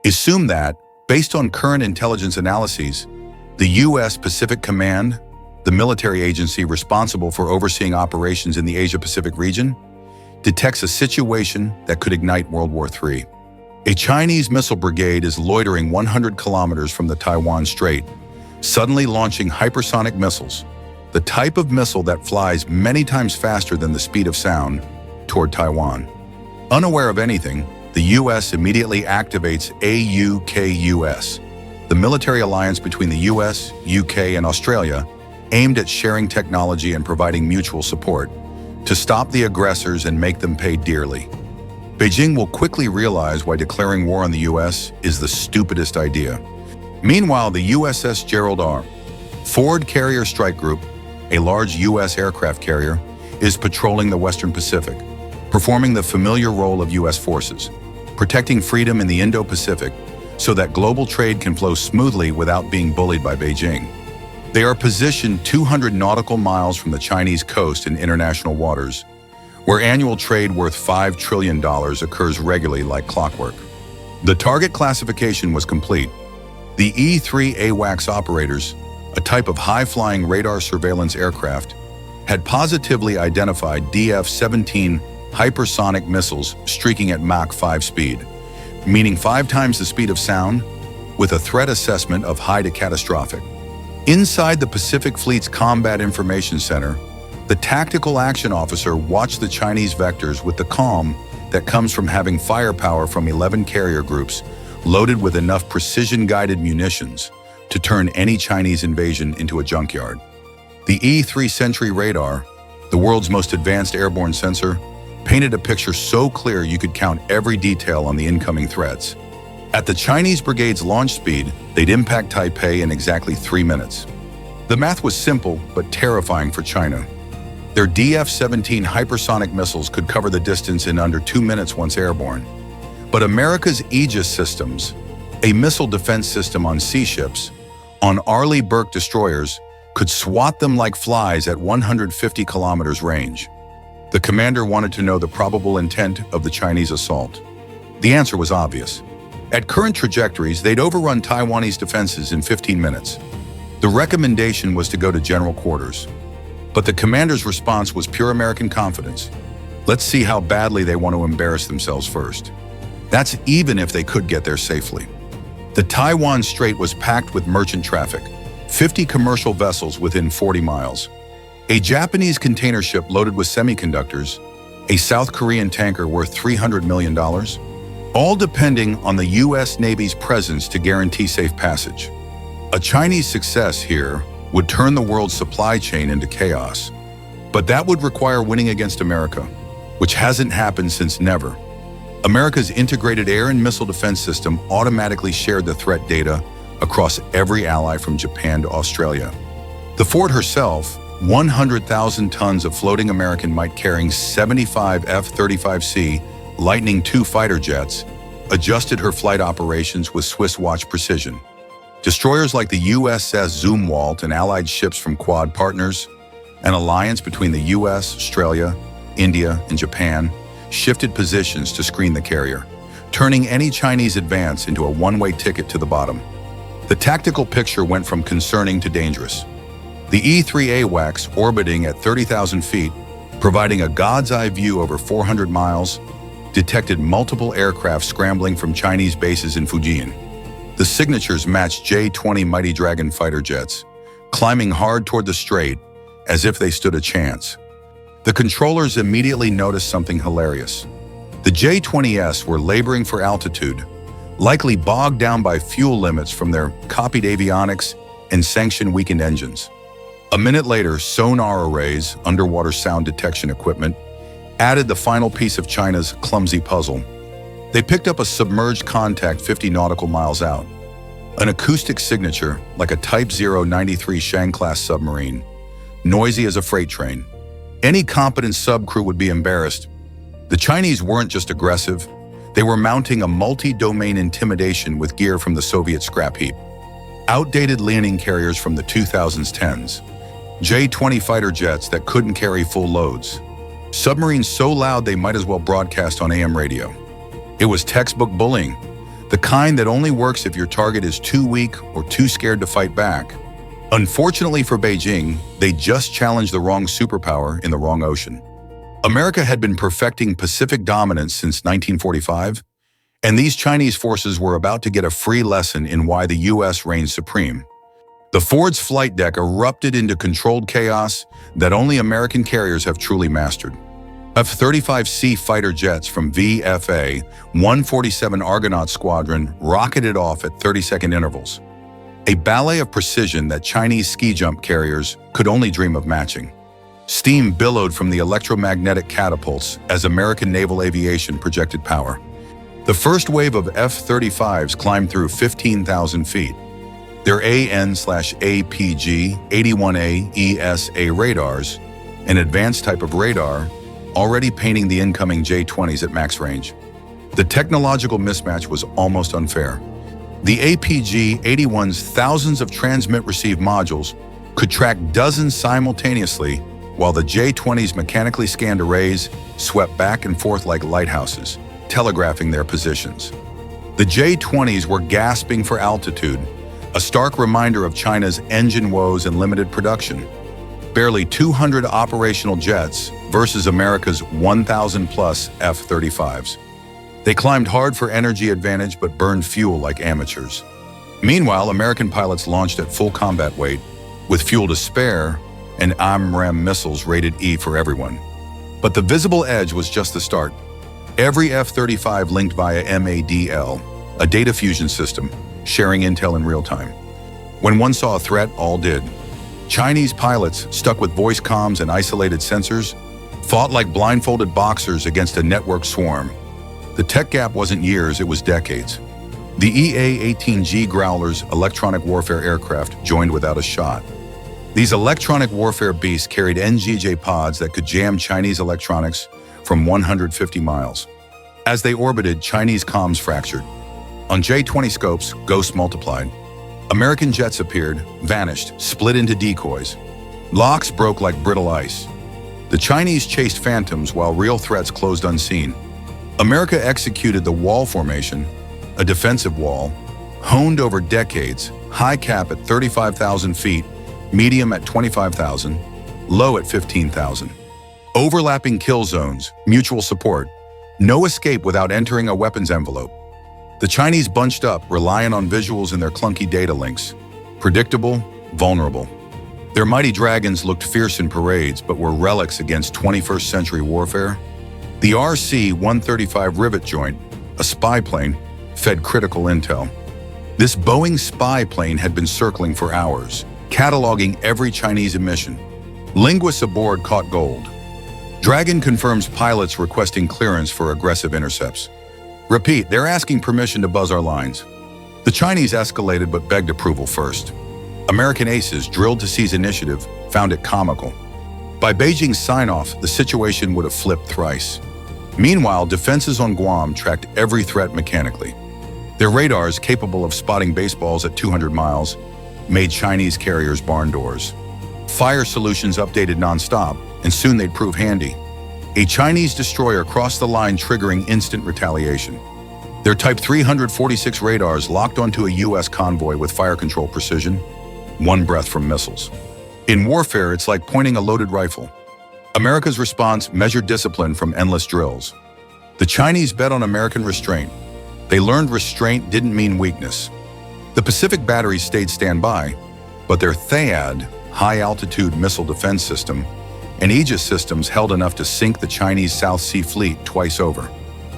Assume that, based on current intelligence analyses, the U.S. Pacific Command, the military agency responsible for overseeing operations in the Asia-Pacific region, detects a situation that could ignite World War III. A Chinese missile brigade is loitering 100 kilometers from the Taiwan Strait, suddenly launching hypersonic missiles, the type of missile that flies many times faster than the speed of sound, toward Taiwan. Unaware of anything, the U.S. immediately activates AUKUS, the military alliance between the U.S., UK, and Australia, aimed at sharing technology and providing mutual support to stop the aggressors and make them pay dearly. Beijing will quickly realize why declaring war on the U.S. is the stupidest idea. Meanwhile, the USS Gerald R. Ford Carrier Strike Group, a large U.S. aircraft carrier, is patrolling the Western Pacific, performing the familiar role of U.S. forces, protecting freedom in the Indo-Pacific so that global trade can flow smoothly without being bullied by Beijing. They are positioned 200 nautical miles from the Chinese coast in international waters, where annual trade worth $5 trillion occurs regularly like clockwork. The target classification was complete. The E-3 AWACS operators, a type of high-flying radar surveillance aircraft, had positively identified DF-17 hypersonic missiles streaking at Mach 5 speed, meaning 5 times the speed of sound, with a threat assessment of high to catastrophic. Inside the Pacific Fleet's Combat Information Center, the tactical action officer watched the Chinese vectors with the calm that comes from having firepower from 11 carrier groups loaded with enough precision-guided munitions to turn any Chinese invasion into a junkyard. The E-3 Sentry radar, the world's most advanced airborne sensor, painted a picture so clear you could count every detail on the incoming threats. At the Chinese brigade's launch speed, they'd impact Taipei in exactly 3 minutes. The math was simple but terrifying for China. Their DF-17 hypersonic missiles could cover the distance in under 2 minutes once airborne. But America's Aegis systems, a missile defense system on sea ships, on Arleigh Burke destroyers, could swat them like flies at 150 kilometers range. The commander wanted to know the probable intent of the Chinese assault. The answer was obvious. At current trajectories, they'd overrun Taiwanese defenses in 15 minutes. The recommendation was to go to general quarters. But the commander's response was pure American confidence. Let's see how badly they want to embarrass themselves first. That's even if they could get there safely. The Taiwan Strait was packed with merchant traffic, 50 commercial vessels within 40 miles. A Japanese container ship loaded with semiconductors, a South Korean tanker worth $300 million, all depending on the U.S. Navy's presence to guarantee safe passage. A Chinese success here would turn the world's supply chain into chaos. But that would require winning against America, which hasn't happened since never. America's integrated air and missile defense system automatically shared the threat data across every ally from Japan to Australia. The Ford herself, 100,000 tons of floating American might carrying 75 F-35C Lightning II fighter jets, adjusted her flight operations with Swiss watch precision. Destroyers like the USS Zumwalt and allied ships from Quad partners, an alliance between the US, Australia, India, and Japan, shifted positions to screen the carrier, turning any Chinese advance into a one-way ticket to the bottom. The tactical picture went from concerning to dangerous. The E-3 AWACS, orbiting at 30,000 feet, providing a god's-eye view over 400 miles, detected multiple aircraft scrambling from Chinese bases in Fujian. The signatures matched J-20 Mighty Dragon fighter jets, climbing hard toward the strait as if they stood a chance. The controllers immediately noticed something hilarious. The J-20s were laboring for altitude, likely bogged down by fuel limits from their copied avionics and sanction-weakened engines. A minute later, sonar arrays, underwater sound detection equipment, added the final piece of China's clumsy puzzle. They picked up a submerged contact 50 nautical miles out, an acoustic signature like a Type 093 Shang-class submarine, noisy as a freight train. Any competent subcrew would be embarrassed. The Chinese weren't just aggressive, they were mounting a multi-domain intimidation with gear from the Soviet scrap heap. Outdated landing carriers from the 2010s, J-20 fighter jets that couldn't carry full loads, submarines so loud they might as well broadcast on AM radio. It was textbook bullying. the kind that only works if your target is too weak or too scared to fight back. Unfortunately for Beijing, they just challenged the wrong superpower in the wrong ocean. America had been perfecting Pacific dominance since 1945, and these Chinese forces were about to get a free lesson in why the U.S. reigned supreme. The Ford's flight deck erupted into controlled chaos that only American carriers have truly mastered. F-35C fighter jets from VFA 147 Argonaut Squadron rocketed off at 30-second intervals, a ballet of precision that Chinese ski jump carriers could only dream of matching. Steam billowed from the electromagnetic catapults as American naval aviation projected power. The first wave of F-35s climbed through 15,000 feet. Their AN/APG-81A ESA radars, an advanced type of radar, already painting the incoming J-20s at max range. The technological mismatch was almost unfair. The APG-81's thousands of transmit-receive modules could track dozens simultaneously, while the J-20's mechanically scanned arrays swept back and forth like lighthouses, telegraphing their positions. The J-20s were gasping for altitude, a stark reminder of China's engine woes and limited production. Barely 200 operational jets versus America's 1,000-plus F-35s. They climbed hard for energy advantage but burned fuel like amateurs. Meanwhile, American pilots launched at full combat weight, with fuel to spare and AMRAAM missiles rated E for everyone. But the visible edge was just the start. Every F-35 linked via MADL, a data fusion system, sharing intel in real time. When one saw a threat, all did. Chinese pilots, stuck with voice comms and isolated sensors, fought like blindfolded boxers against a network swarm. The tech gap wasn't years, it was decades. The EA-18G Growler's electronic warfare aircraft joined without a shot. These electronic warfare beasts carried NGJ pods that could jam Chinese electronics from 150 miles. As they orbited, Chinese comms fractured. On J-20 scopes, ghosts multiplied. American jets appeared, vanished, split into decoys. Locks broke like brittle ice. The Chinese chased phantoms while real threats closed unseen. America executed the wall formation, a defensive wall, honed over decades, high cap at 35,000 feet, medium at 25,000, low at 15,000. Overlapping kill zones, mutual support, no escape without entering a weapons envelope. The Chinese bunched up, relying on visuals in their clunky data links. Predictable, vulnerable. Their mighty dragons looked fierce in parades, but were relics against 21st century warfare. The RC-135 rivet joint, a spy plane, fed critical intel. This Boeing spy plane had been circling for hours, cataloging every Chinese emission. Linguists aboard caught gold. Dragon confirms pilots requesting clearance for aggressive intercepts. Repeat, they're asking permission to buzz our lines. The Chinese escalated but begged approval first. American aces, drilled to seize initiative, found it comical. By Beijing's sign-off, the situation would have flipped thrice. Meanwhile, defenses on Guam tracked every threat mechanically. Their radars, capable of spotting baseballs at 200 miles, made Chinese carriers barn doors. Fire solutions updated non-stop, and soon they'd prove handy. A Chinese destroyer crossed the line, triggering instant retaliation. Their Type 346 radars locked onto a U.S. convoy with fire control precision, one breath from missiles. In warfare, it's like pointing a loaded rifle. America's response measured discipline from endless drills. The Chinese bet on American restraint. They learned restraint didn't mean weakness. The Pacific batteries stayed standby, but their THAAD, high-altitude missile defense system, and Aegis systems held enough to sink the Chinese South Sea Fleet twice over.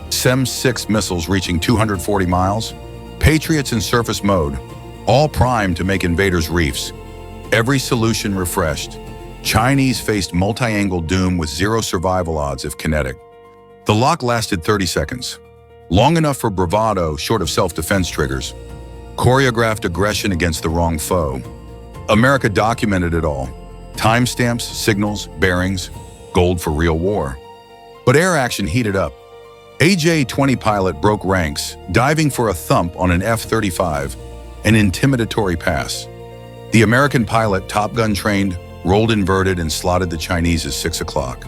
SEM-6 missiles reaching 240 miles, Patriots in surface mode, all primed to make invaders reefs. Every solution refreshed. Chinese faced multi-angle doom with zero survival odds if kinetic. The lock lasted 30 seconds, long enough for bravado short of self-defense triggers. Choreographed aggression against the wrong foe. America documented it all. Timestamps, signals, bearings, gold for real war. But air action heated up. A J-20 pilot broke ranks, diving for a thump on an F-35, an intimidatory pass. The American pilot, Top Gun trained, rolled inverted and slotted the Chinese's 6 o'clock.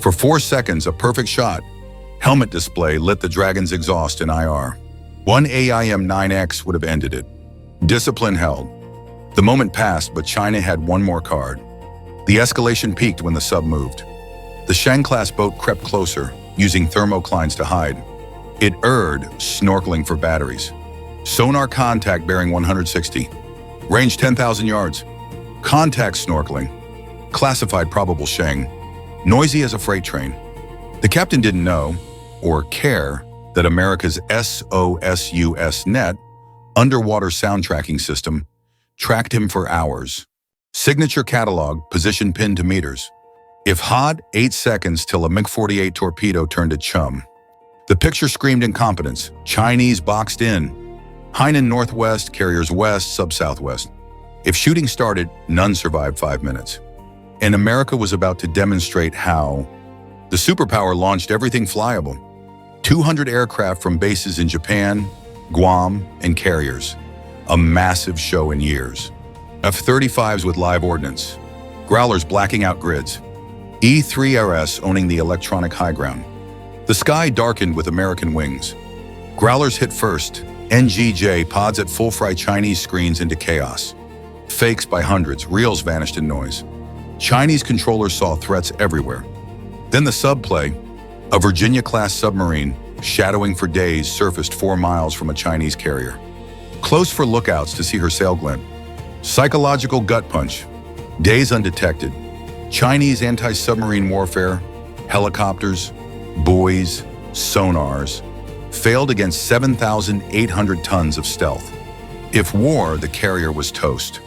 For 4 seconds, a perfect shot. Helmet display lit the Dragon's exhaust in IR. One AIM-9X would have ended it. Discipline held. The moment passed, but China had one more card. The escalation peaked when the sub moved. The Shang-class boat crept closer, using thermoclines to hide. It erred, snorkeling for batteries. Sonar contact bearing 160. Range 10,000 yards. Contact snorkeling. Classified probable Shang. Noisy as a freight train. The captain didn't know, or care, that America's SOSUS net, underwater sound tracking system, tracked him for hours. Signature catalog, position pinned to meters. If hot, 8 seconds till a MiG-48 torpedo turned to chum. The picture screamed incompetence. Chinese boxed in. Hainan northwest, carriers west, sub-southwest. If shooting started, none survived 5 minutes. And America was about to demonstrate how. The superpower launched everything flyable. 200 aircraft from bases in Japan, Guam, and carriers. A massive show in years. F-35s with live ordnance. Growlers blacking out grids. E-3RS owning the electronic high ground. The sky darkened with American wings. Growlers hit first. NGJ pods at full fry Chinese screens into chaos. Fakes by hundreds, reels vanished in noise. Chinese controllers saw threats everywhere. Then the subplay, a Virginia-class submarine, shadowing for days, surfaced 4 miles from a Chinese carrier. Close for lookouts to see her sail glint. Psychological gut punch. Days undetected. Chinese anti-submarine warfare, helicopters, buoys, sonars, failed against 7,800 tons of stealth. If war, the carrier was toast.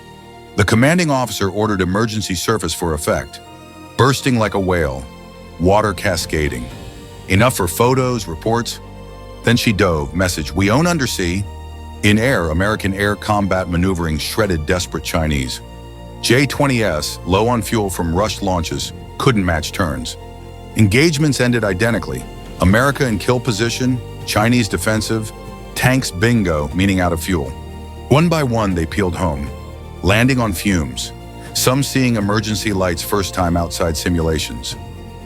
The commanding officer ordered emergency surface for effect, bursting like a whale, water cascading. Enough for photos, reports. Then she dove, message, we own undersea. In air, American air combat maneuvering shredded desperate Chinese. J-20S, low on fuel from rushed launches, couldn't match turns. Engagements ended identically. America in kill position, Chinese defensive, tanks bingo, meaning out of fuel. One by one, they peeled home, landing on fumes, some seeing emergency lights first time outside simulations.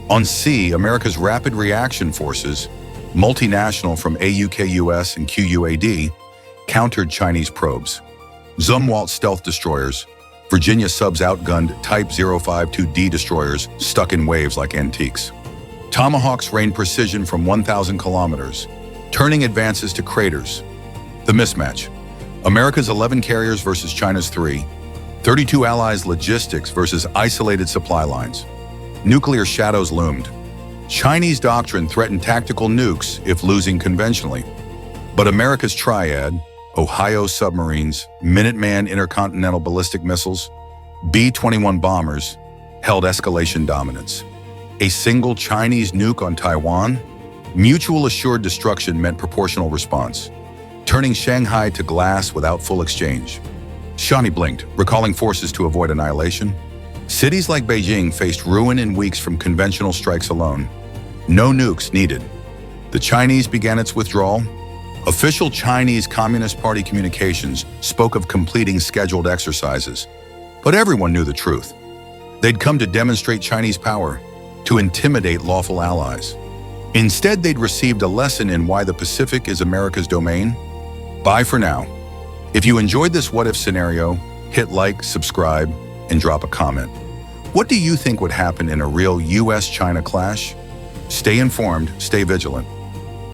On sea, America's Rapid Reaction Forces, multinational from AUKUS and QUAD, countered Chinese probes. Zumwalt stealth destroyers, Virginia subs outgunned Type 052D destroyers stuck in waves like antiques. Tomahawks rained precision from 1,000 kilometers, turning advances to craters. The mismatch. America's 11 carriers versus China's 3. 32 allies' logistics versus isolated supply lines. Nuclear shadows loomed. Chinese doctrine threatened tactical nukes if losing conventionally. But America's triad, Ohio submarines, Minuteman intercontinental ballistic missiles, B-21 bombers, held escalation dominance. A single Chinese nuke on Taiwan? Mutual assured destruction meant proportional response, turning Shanghai to glass without full exchange. Shawnee blinked, recalling forces to avoid annihilation. Cities like Beijing faced ruin in weeks from conventional strikes alone. No nukes needed. The Chinese began its withdrawal. Official Chinese Communist Party communications spoke of completing scheduled exercises, but everyone knew the truth. They'd come to demonstrate Chinese power, to intimidate lawful allies. Instead, they'd received a lesson in why the Pacific is America's domain. Bye for now. If you enjoyed this what-if scenario, hit like, subscribe, and drop a comment. What do you think would happen in a real US-China clash? Stay informed, stay vigilant.